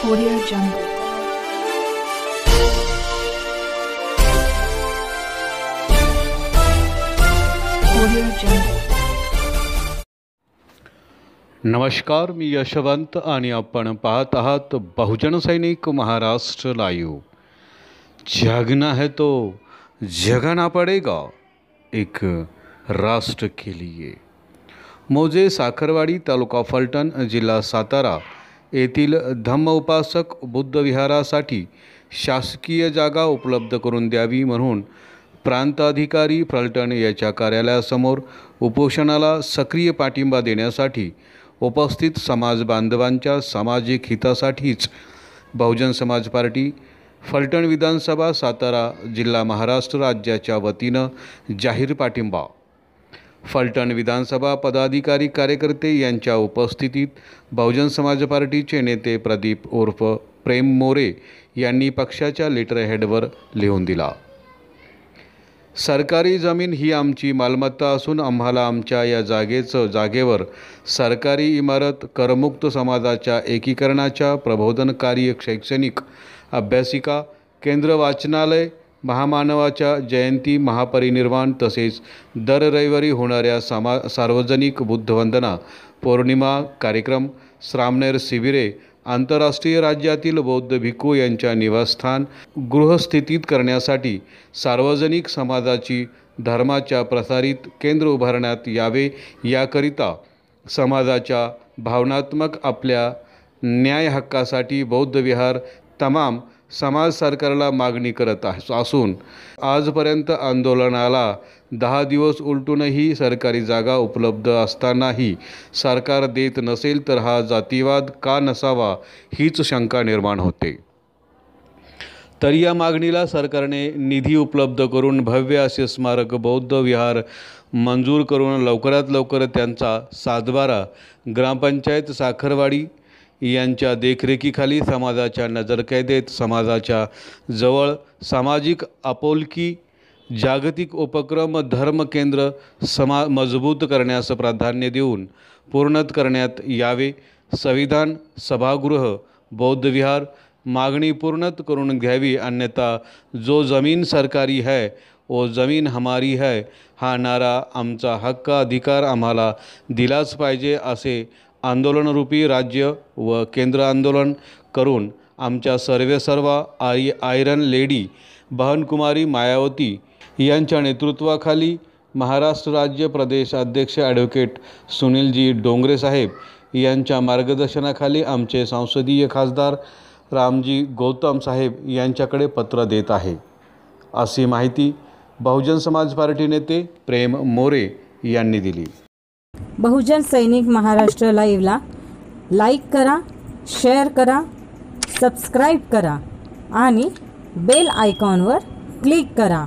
Audio Jungle. Audio Jungle. नमस्कार, मी यशवंत आणि आपण पाहत आहात बहुजन सैनिक महाराष्ट्र लाईव्ह। जागना है तो जगाना पड़ेगा, एक राष्ट्र के लिए। मौजे साखरवाडी, तालुका फलटण, जिल्हा सातारा येथील धम्मउपासक बुद्ध विहारासाठी शासकीय जागा उपलब्ध करून द्यावी म्हणून प्रांताधिकारी फलटण याच्या कार्यालयासमोर उपोषणाला सक्रिय पाठिंबा देण्यासाठी उपस्थित समाज बांधवांच्या सामाजिक हितासाठीच बहुजन समाज पार्टी फलटण विधानसभा सातारा जिल्हा महाराष्ट्र राज्याच्या वतीनं जाहीर पाठिंबा। फलटण विधानसभा पदाधिकारी कार्यकर्ते यांच्या उपस्थितीत बहुजन समाज पार्टीचे नेते प्रदीप उर्फ प्रेम मोरे यांनी पक्षाच्या लेटरहेडवर लिहून दिला। सरकारी जमीन ही आमची मालमत्ता असून आम्हाला आमच्या या जागेवर सरकारी इमारत, करमुक्त समाजाच्या एकीकरणाच्या प्रबोधनकारी शैक्षणिक अभ्यासिका केंद्र, वाचनालय, महामानवाच्या जयंती, महापरिनिर्वाण तसेच दर रविवारी होणाऱ्या सार्वजनिक बुद्धवंदना, पौर्णिमा कार्यक्रम, श्रामणेर शिबिरे, आंतरराष्ट्रीय राज्यातील बौद्ध भिक्खू यांच्या निवासस्थान गृहस्थितीत करण्यासाठी सार्वजनिक समाजाची धर्माच्या प्रसारित केंद्र उभारण्यात यावे। याकरिता समाजाच्या भावनात्मक आपल्या न्याय हक्कासाठी बौद्ध विहार तमाम समाज सरकारला मागणी करत असून आजपर्यंत आंदोलनाला 10 दिवस उलटूनही सरकारी जागा उपलब्ध असतानाही सरकार देत नसेल तर हा जातीवाद का नसावा हीच शंका निर्माण होते। तर या मागणीला सरकारने निधी उपलब्ध करून भव्य असे स्मारक बौद्ध विहार मंजूर करून लवकरात लवकर त्यांचा सातबारा ग्रामपंचायत साखरवाडी यांच्या देखरेखीखाली समाजाच्या नजरकैदेत समाजाच्या जवळ सामाजिक आपुलकी, जागतिक उपक्रम, धर्म केंद्र मजबूत करण्यास प्राधान्य देऊन पूर्णत करण्यात यावे। संविधान सभागृह बौद्ध विहार मागणी पूर्णत करून घ्यावी, अन्यथा जो जमीन सरकारी है वो जमीन हमारी है हा नारा आमचा हक्क अधिकार आम्हाला दिलाच पाहिजे असे आंदोलनरूपी राज्य व केंद्र आंदोलन करून आमच्या सर्व आयरन लेडी बहनकुमारी मायावती यांच्या नेतृत्वाखाली महाराष्ट्र राज्य प्रदेश अध्यक्ष ॲडव्होकेट सुनीलजी डोंगरे साहेब यांच्या मार्गदर्शनाखाली आमचे संसदीय खासदार रामजी गौतम साहेब यांच्याकडे पत्र देत आहे, अशी माहिती बहुजन समाज पार्टी नेते प्रेम मोरे यांनी दिली। बहुजन सैनिक महाराष्ट्र लाईव्हला लाईक करा, शेअर करा, सबस्क्राईब करा आणि बेल आयकॉनवर क्लिक करा।